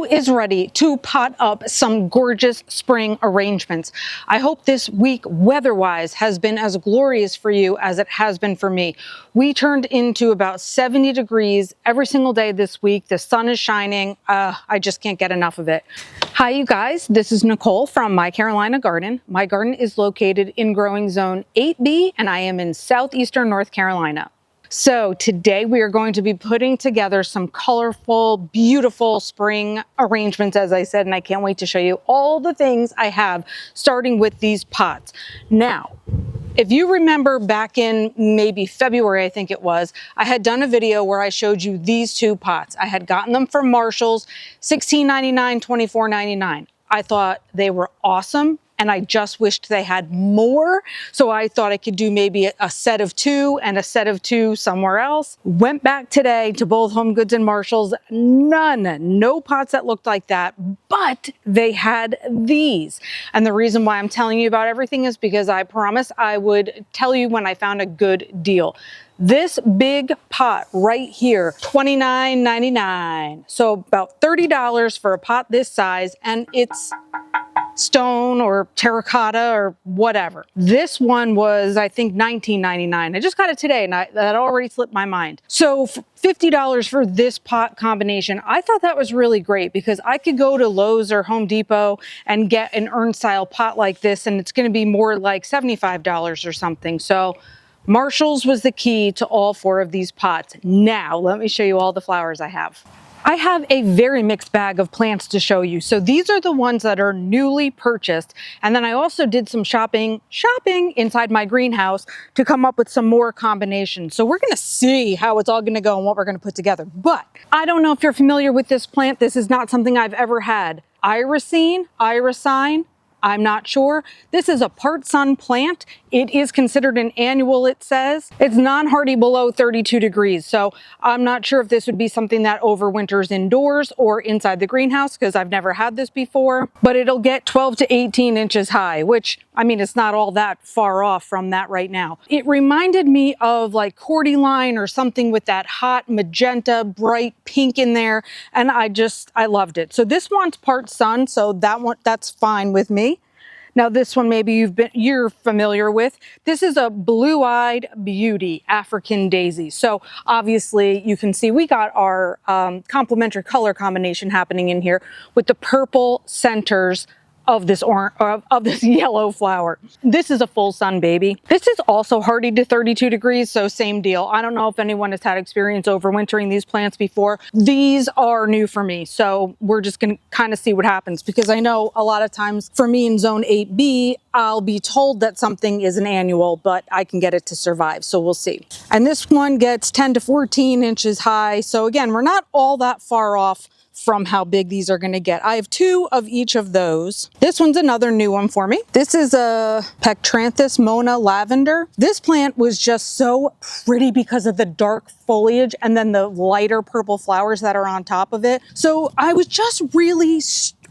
is ready to pot up some gorgeous spring arrangements? I hope this week weather-wise has been as glorious for you as it has been for me. We turned into about 70 degrees every single day this week. The sun is shining. I just can't get enough of it. Hi, you guys. This is Nicole from My Carolina Garden. My garden is located in growing zone 8B, and I am in southeastern North Carolina. So today we are going to be putting together some colorful, beautiful spring arrangements, as I said, and I can't wait to show you all the things I have, starting with these pots. Now, if you remember back in maybe February, I think it was, I had done a video where I showed you these two pots. I had gotten them from Marshall's, $16.99, $24.99. I thought they were awesome, and I just wished they had more. So I thought I could do maybe a set of two and a set of two somewhere else. Went back today to both Home Goods and Marshall's. No pots that looked like that, but they had these. And the reason why I'm telling you about everything is because I promised I would tell you when I found a good deal. This big pot right here, $29.99. So about $30 for a pot this size, and it's stone or terracotta or whatever. This one was, I think, $19.99. I just got it today, and that already slipped my mind. So $50 for this pot combination. I thought that was really great because I could go to Lowe's or Home Depot and get an urn style pot like this, and it's going to be more like $75 or something. So Marshall's was the key to all four of these pots. Now, let me show you all the flowers I have. I have a very mixed bag of plants to show you. So these are the ones that are newly purchased. And then I also did some shopping inside my greenhouse to come up with some more combinations. So we're gonna see how it's all gonna go and what we're gonna put together. But I don't know if you're familiar with this plant. This is not something I've ever had. Irisine, I'm not sure. This is a part sun plant. It is considered an annual, it says. It's non-hardy below 32 degrees. So I'm not sure if this would be something that overwinters indoors or inside the greenhouse because I've never had this before, but it'll get 12 to 18 inches high, which, I mean, it's not all that far off from that right now. It reminded me of like cordyline or something with that hot magenta, bright pink in there. And I loved it. So this one's part sun. So that's fine with me. Now this one maybe you're familiar with. This is a blue-eyed beauty, African daisy. So obviously you can see we got our complementary color combination happening in here with the purple centers of this yellow flower. This is a full sun baby. This is also hardy to 32 degrees, so same deal. I don't know if anyone has had experience overwintering these plants before. These are new for me, so we're just gonna kind of see what happens because I know a lot of times for me in zone 8B, I'll be told that something is an annual, but I can get it to survive, so we'll see. And this one gets 10 to 14 inches high. So again, we're not all that far off from how big these are going to get. I have two of each of those. This one's another new one for me. This is a Pectranthus Mona lavender. This plant was just so pretty because of the dark foliage and then the lighter purple flowers that are on top of it. So I was just really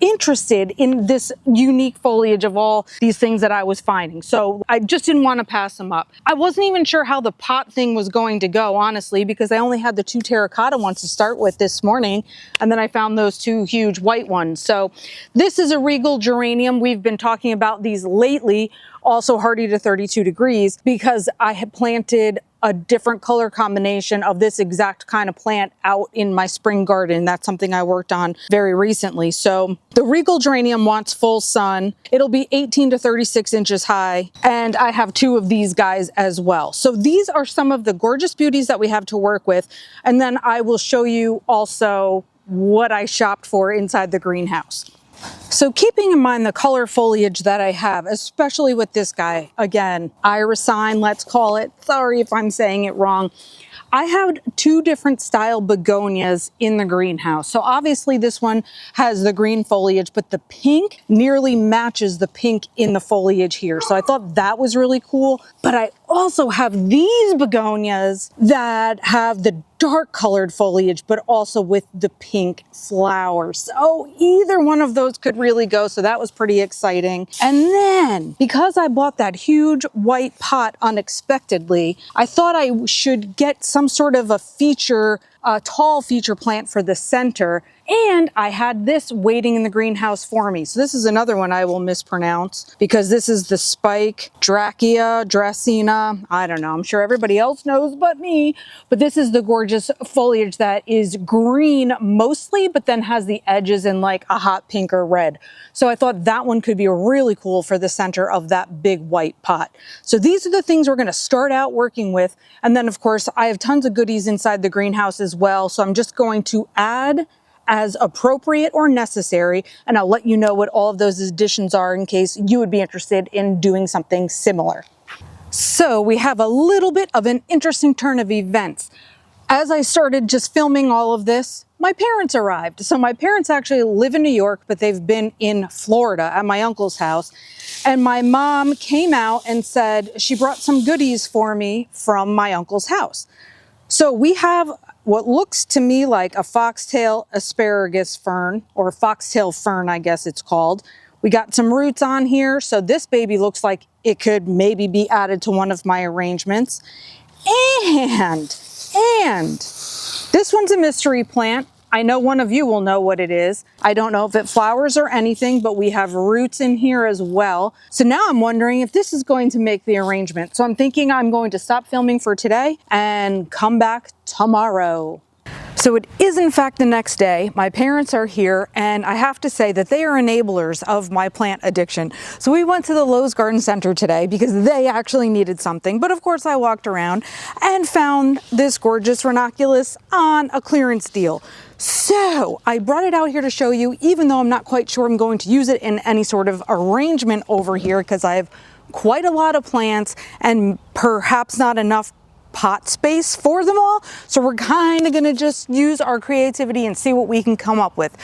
interested in this unique foliage of all these things that I was finding. So I just didn't want to pass them up. I wasn't even sure how the pot thing was going to go, honestly, because I only had the two terracotta ones to start with this morning. And then I found those two huge white ones. So this is a regal geranium. We've been talking about these lately, also hardy to 32 degrees, because I had planted a different color combination of this exact kind of plant out in my spring garden. That's something I worked on very recently. So the regal geranium wants full sun. It'll be 18 to 36 inches high. And I have two of these guys as well. So these are some of the gorgeous beauties that we have to work with. And then I will show you also what I shopped for inside the greenhouse. So keeping in mind the color foliage that I have, especially with this guy, again, irisine, let's call it. Sorry if I'm saying it wrong. I have two different style begonias in the greenhouse. So obviously this one has the green foliage, but the pink nearly matches the pink in the foliage here. So I thought that was really cool. But I also have these begonias that have the dark colored foliage, but also with the pink flowers. So either one of those could really go. So that was pretty exciting. And then because I bought that huge white pot unexpectedly, I thought I should get some sort of a feature a tall feature plant for the center, and I had this waiting in the greenhouse for me. So this is another one I will mispronounce because this is the spike Dracena. I don't know, I'm sure everybody else knows but me, but this is the gorgeous foliage that is green mostly, but then has the edges in like a hot pink or red. So I thought that one could be really cool for the center of that big white pot. So these are the things we're going to start out working with. And then of course I have tons of goodies inside the greenhouse as well. So I'm just going to add as appropriate or necessary, and I'll let you know what all of those additions are in case you would be interested in doing something similar. So we have a little bit of an interesting turn of events. As I started just filming all of this, my parents arrived. So my parents actually live in New York, but they've been in Florida at my uncle's house. And my mom came out and said she brought some goodies for me from my uncle's house. So we have what looks to me like a foxtail asparagus fern, or foxtail fern, I guess it's called. We got some roots on here. So this baby looks like it could maybe be added to one of my arrangements. And this one's a mystery plant. I know one of you will know what it is. I don't know if it flowers or anything, but we have roots in here as well. So now I'm wondering if this is going to make the arrangement. So I'm thinking I'm going to stop filming for today and come back tomorrow. So it is in fact the next day. My parents are here, and I have to say that they are enablers of my plant addiction. So we went to the Lowe's Garden Center today because they actually needed something. But of course I walked around and found this gorgeous ranunculus on a clearance deal. So I brought it out here to show you, even though I'm not quite sure I'm going to use it in any sort of arrangement over here because I have quite a lot of plants and perhaps not enough pot space for them all. So we're kind of going to just use our creativity and see what we can come up with.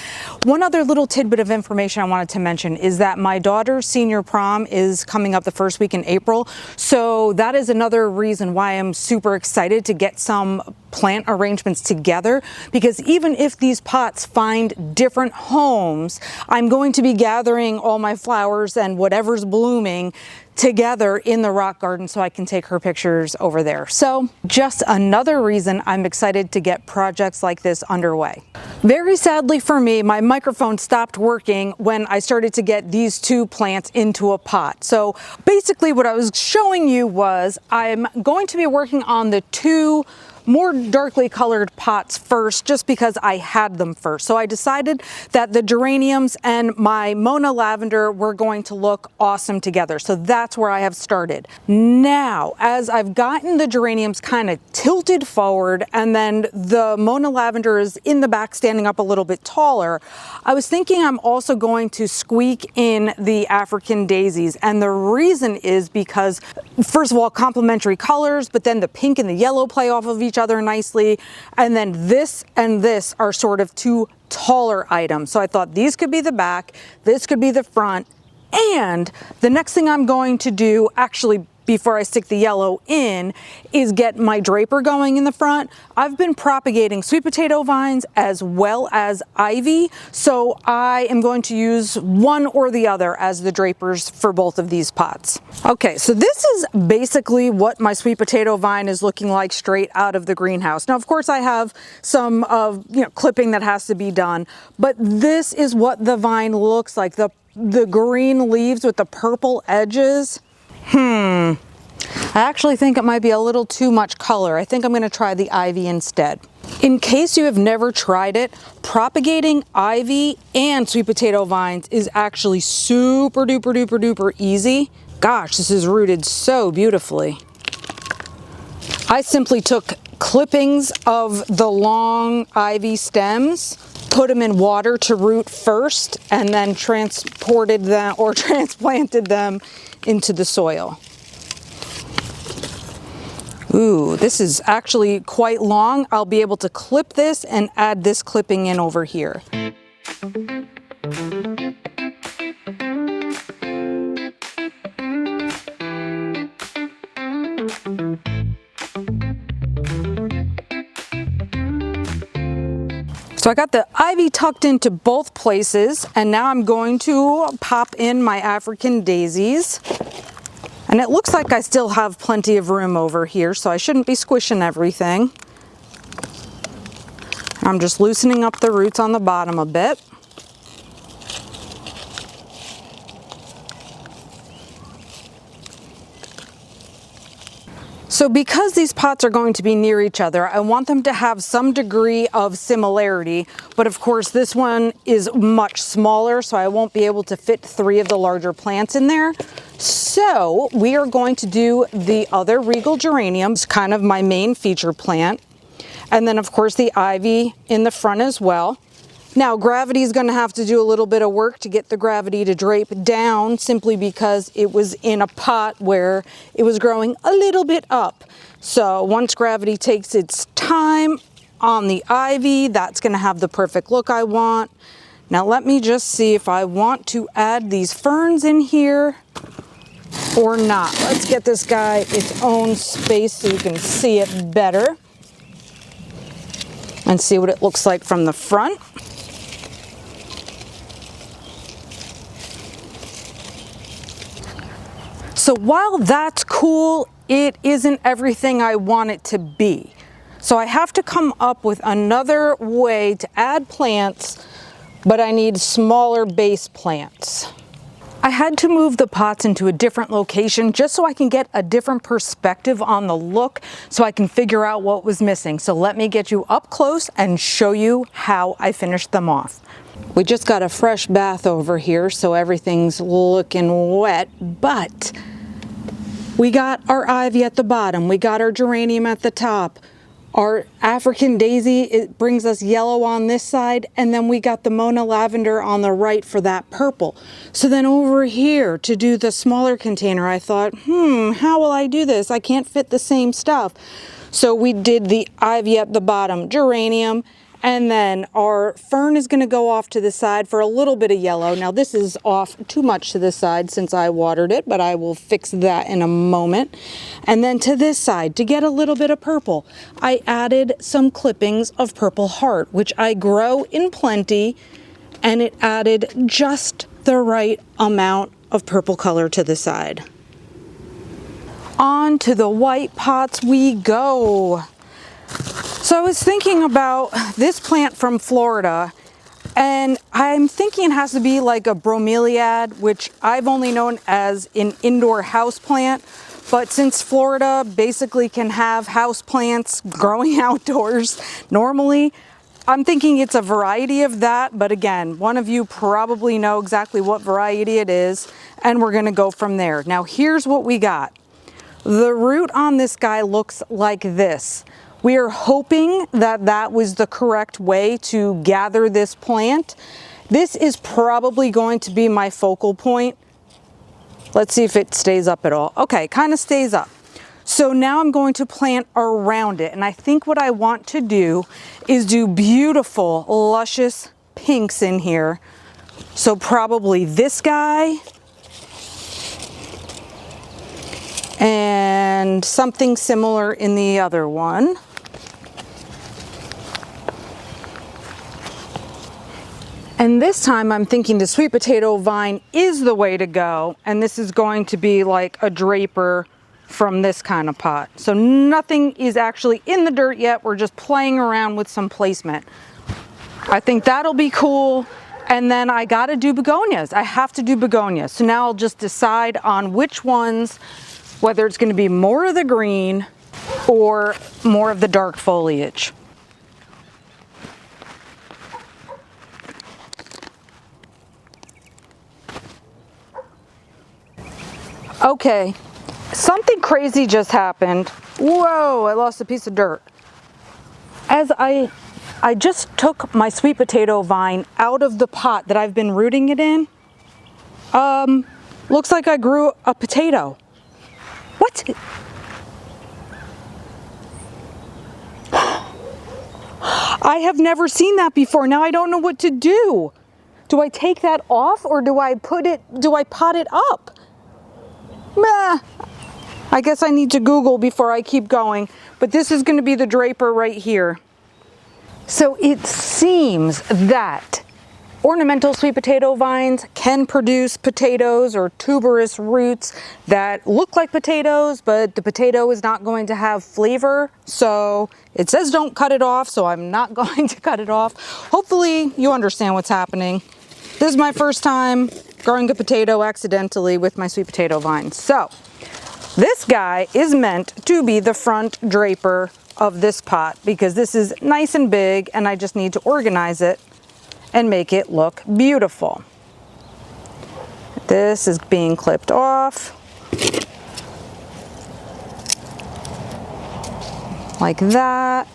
One other little tidbit of information I wanted to mention is that my daughter's senior prom is coming up the first week in April. So that is another reason why I'm super excited to get some plant arrangements together, because even if these pots find different homes, I'm going to be gathering all my flowers and whatever's blooming together in the rock garden so I can take her pictures over there. So just another reason I'm excited to get projects like this underway. Very sadly for me, my microphone stopped working when I started to get these two plants into a pot. So basically what I was showing you was I'm going to be working on the two more darkly colored pots first, just because I had them first. So I decided that the geraniums and my Mona lavender were going to look awesome together. So that's where I have started. Now, as I've gotten the geraniums kind of tilted forward and then the Mona lavender is in the back standing up a little bit taller, I was thinking I'm also going to squeak in the African daisies. And the reason is because, first of all, complementary colors, but then the pink and the yellow play off of each other nicely, and then this and this are sort of two taller items. So I thought these could be the back, this could be the front, and the next thing I'm going to do, actually before I stick the yellow in, is get my draper going in the front. I've been propagating sweet potato vines as well as ivy, so I am going to use one or the other as the drapers for both of these pots. Okay, so this is basically what my sweet potato vine is looking like straight out of the greenhouse. Now, of course, I have some clipping that has to be done, but this is what the vine looks like. The green leaves with the purple edges. I actually think it might be a little too much color. I think I'm going to try the ivy instead. In case you have never tried it, propagating ivy and sweet potato vines is actually super duper duper duper easy. Gosh, this is rooted so beautifully. I simply took clippings of the long ivy stems, put them in water to root first, and then transported them or transplanted them into the soil. Ooh, this is actually quite long. I'll be able to clip this and add this clipping in over here. So I got the ivy tucked into both places, and now I'm going to pop in my African daisies. And it looks like I still have plenty of room over here, so I shouldn't be squishing everything. I'm just loosening up the roots on the bottom a bit. So because these pots are going to be near each other, I want them to have some degree of similarity, but of course this one is much smaller, so I won't be able to fit 3 of the larger plants in there. So we are going to do the other regal geraniums, kind of my main feature plant, and then of course the ivy in the front as well. Now gravity is going to have to do a little bit of work to get the gravity to drape down, simply because it was in a pot where it was growing a little bit up. So once gravity takes its time on the ivy, that's going to have the perfect look I want. Now let me just see if I want to add these ferns in here or not. Let's get this guy its own space so you can see it better and see what it looks like from the front. So while that's cool, it isn't everything I want it to be. So I have to come up with another way to add plants, but I need smaller base plants. I had to move the pots into a different location just so I can get a different perspective on the look, so I can figure out what was missing. So let me get you up close and show you how I finished them off. We just got a fresh bath over here, so everything's looking wet, but we got our ivy at the bottom, we got our geranium at the top, our African daisy, it brings us yellow on this side, and then we got the Mona lavender on the right for that purple. So then over here to do the smaller container, I thought, how will I do this? I can't fit the same stuff. So we did the ivy at the bottom, geranium, and then our fern is going to go off to the side for a little bit of yellow. Now this is off too much to the side since I watered it, but I will fix that in a moment. And then to this side, to get a little bit of purple, I added some clippings of purple heart, which I grow in plenty, and it added just the right amount of purple color to the side. On to the white pots we go. So I was thinking about this plant from Florida, and I'm thinking it has to be like a bromeliad, which I've only known as an indoor house plant. But since Florida basically can have house plants growing outdoors normally, I'm thinking it's a variety of that. But again, one of you probably know exactly what variety it is, and we're going to go from there. Now here's what we got. The root on this guy looks like this. We are hoping that that was the correct way to gather this plant. This is probably going to be my focal point. Let's see if it stays up at all. Okay, kind of stays up. So now I'm going to plant around it. And I think what I want to do is do beautiful, luscious pinks in here. So probably this guy and something similar in the other one. And this time I'm thinking the sweet potato vine is the way to go, and this is going to be like a draper from this kind of pot. So nothing is actually in the dirt yet, we're just playing around with some placement. I think that'll be cool. And then I gotta do begonias. I have to do begonias. So now I'll just decide on which ones, whether it's gonna be more of the green or more of the dark foliage. Okay, something crazy just happened. Whoa, I lost a piece of dirt. As I just took my sweet potato vine out of the pot that I've been rooting it in. Looks like I grew a potato. What? I have never seen that before. Now I don't know what to do. Do I take that off or do I pot it up? Meh. I guess I need to Google before I keep going, but this is going to be the draper right here. So it seems that Ornamental sweet potato vines can produce potatoes or tuberous roots that look like potatoes, but the potato is not going to have flavor. So it says don't cut it off, so I'm not going to cut it off. Hopefully you understand what's happening. This is my first time growing a potato accidentally with my sweet potato vines. So this guy is meant to be the front draper of this pot because this is nice and big and I just need to organize it and make it look beautiful. This is being clipped off like that.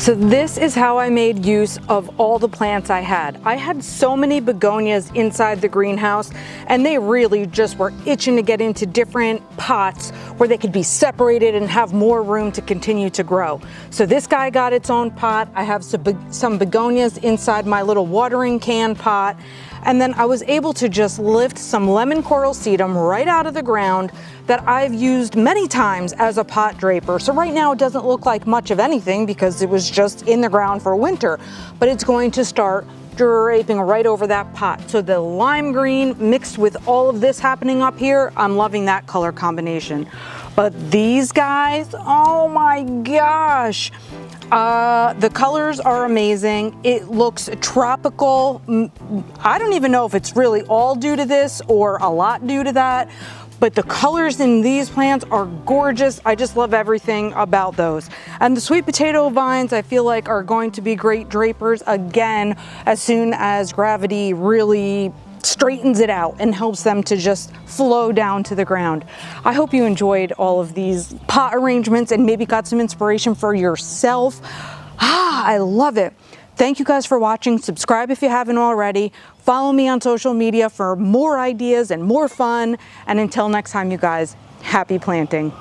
So this is how I made use of all the plants I had. I had so many begonias inside the greenhouse and they really just were itching to get into different pots where they could be separated and have more room to continue to grow. So this guy got its own pot. I have some begonias inside my little watering can pot. And then I was able to just lift some lemon coral sedum right out of the ground that I've used many times as a pot draper. So right now it doesn't look like much of anything because it was just in the ground for winter, but it's going to start draping right over that pot. So the lime green mixed with all of this happening up here, I'm loving that color combination. But these guys, oh my gosh. The colors are amazing. It looks tropical. I don't even know if it's really all due to this or a lot due to that, but the colors in these plants are gorgeous. I just love everything about those. And the sweet potato vines, I feel like are going to be great drapers again as soon as gravity really straightens it out and helps them to just flow down to the ground. I hope you enjoyed all of these pot arrangements and maybe got some inspiration for yourself. I love it. Thank you guys for watching. Subscribe if you haven't already. Follow me on social media for more ideas and more fun. And until next time, you guys, happy planting.